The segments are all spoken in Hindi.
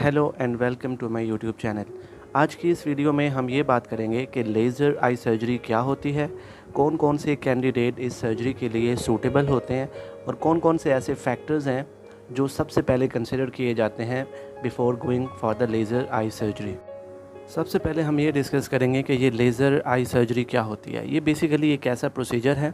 Hello and welcome to my YouTube channel. आज की इस वीडियो में हम ये बात करेंगे कि लेज़र आई सर्जरी क्या होती है, कौन कौन से कैंडिडेट इस सर्जरी के लिए सूटेबल होते हैं और कौन कौन से ऐसे फैक्टर्स हैं जो सबसे पहले कंसिडर किए जाते हैं before going for the laser eye surgery. सबसे पहले हम ये डिस्कस करेंगे कि ये लेज़र आई सर्जरी क्या होती है। ये बेसिकली एक ऐसा प्रोसीजर है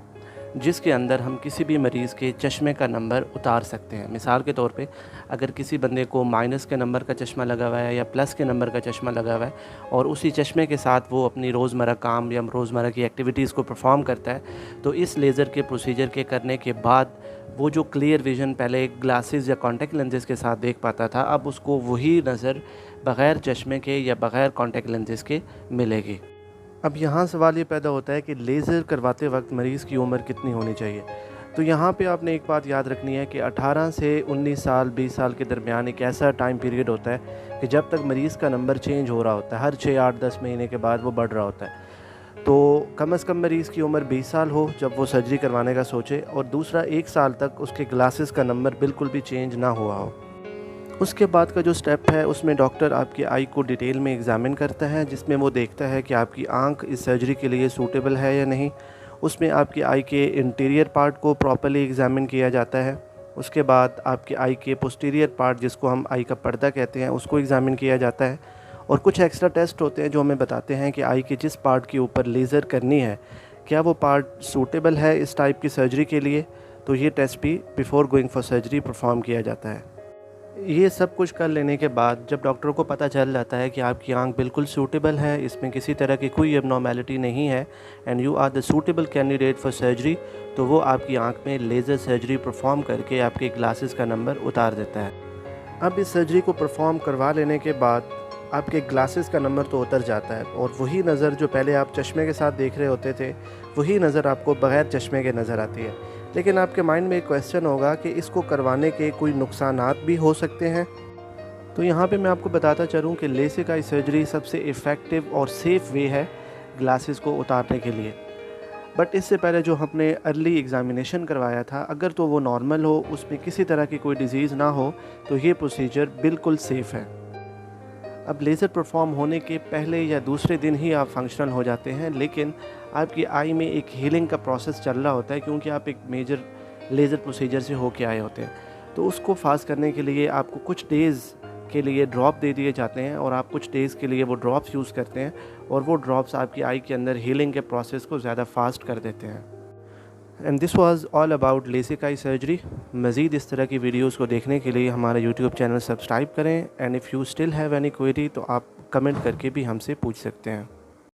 जिसके अंदर हम किसी भी मरीज़ के चश्मे का नंबर उतार सकते हैं। मिसाल के तौर पे अगर किसी बंदे को माइनस के नंबर का चश्मा लगा हुआ है या प्लस के नंबर का चश्मा लगा हुआ है और उसी चश्मे के साथ वो अपनी रोज़मर्रा काम या रोज़मर्रा की एक्टिविटीज़ को परफॉर्म करता है, तो इस लेज़र के प्रोसीजर के करने के बाद वो जो क्लियर विज़न पहले ग्लासेस या कॉन्टैक्ट लेंसेज के साथ देख पाता था, अब उसको वही नज़र बग़ैर चश्मे के या बग़ैर कॉन्टैक्ट लेंसेज के मिलेगी। अब यहाँ सवाल ये पैदा होता है कि लेज़र करवाते वक्त मरीज़ की उम्र कितनी होनी चाहिए। तो यहाँ पे आपने एक बात याद रखनी है कि 18 से 19 साल 20 साल के दरमियान एक ऐसा टाइम पीरियड होता है कि जब तक मरीज़ का नंबर चेंज हो रहा होता है, हर 6, 8, 10 महीने के बाद वो बढ़ रहा होता है। तो कम से कम मरीज़ की उम्र 20 साल हो जब वो सर्जरी करवाने का सोचे, और दूसरा 1 साल तक उसके ग्लासेस का नंबर बिल्कुल भी चेंज ना हुआ हो। उसके बाद का जो स्टेप है उसमें डॉक्टर आपकी आई को डिटेल में एग्ज़ामिन करता है, जिसमें वो देखता है कि आपकी आंख इस सर्जरी के लिए सूटेबल है या नहीं। उसमें आपकी आई के इंटीरियर पार्ट को प्रॉपर्ली एग्ज़ामिन किया जाता है। उसके बाद आपकी आई के पोस्टीरियर पार्ट, जिसको हम आई का पर्दा कहते हैं, उसको एग्ज़ामिन किया जाता है। और कुछ एक्स्ट्रा टेस्ट होते हैं जो हमें बताते हैं कि आई के जिस पार्ट के ऊपर लेज़र करनी है, क्या वो पार्ट सूटेबल है इस टाइप की सर्जरी के लिए। तो ये टेस्ट भी before going for surgery perform किया जाता है। ये सब कुछ कर लेने के बाद जब डॉक्टर को पता चल जाता है कि आपकी आंख बिल्कुल सूटेबल है, इसमें किसी तरह की कोई एबनॉर्मेलिटी नहीं है and you are the suitable candidate for surgery, तो वो आपकी आंख में लेज़र सर्जरी परफॉर्म करके आपके ग्लासेस का नंबर उतार देता है। अब इस सर्जरी को परफॉर्म करवा लेने के बाद आपके ग्लासेस का नंबर तो उतर जाता है, और वही नज़र जो पहले आप चश्मे के साथ देख रहे होते थे, वही नज़र आपको बग़ैर चश्मे के नज़र आती है। लेकिन आपके माइंड में एक क्वेश्चन होगा कि इसको करवाने के कोई नुकसानात भी हो सकते हैं। तो यहाँ पे मैं आपको बताता चलूँ कि लेसिक आई सर्जरी सबसे इफ़ेक्टिव और सेफ़ वे है ग्लासेस को उतारने के लिए। बट इससे पहले जो हमने अर्ली एग्ज़ामिनेशन करवाया था, अगर तो वो नॉर्मल हो, उसमें किसी तरह की कोई डिज़ीज़ ना हो, तो ये प्रोसीजर बिल्कुल सेफ़ है। अब लेज़र परफॉर्म होने के पहले या दूसरे दिन ही आप फंक्शनल हो जाते हैं, लेकिन आपकी आई में एक हीलिंग का प्रोसेस चल रहा होता है, क्योंकि आप एक मेजर लेज़र प्रोसीजर से होके आए होते हैं। तो उसको फास्ट करने के लिए आपको कुछ डेज़ के लिए ड्रॉप दे दिए जाते हैं, और आप कुछ डेज़ के लिए वो ड्रॉप्स यूज़ करते हैं, और वो ड्रॉप्स आपकी आई के अंदर हीलिंग के प्रोसेस को ज़्यादा फास्ट कर देते हैं। And this was all about LASIK eye surgery. मज़ीद इस तरह की वीडियोस को देखने के लिए हमारा यूट्यूब चैनल सब्सक्राइब करें, and if you still have any query तो आप कमेंट करके भी हमसे पूछ सकते हैं।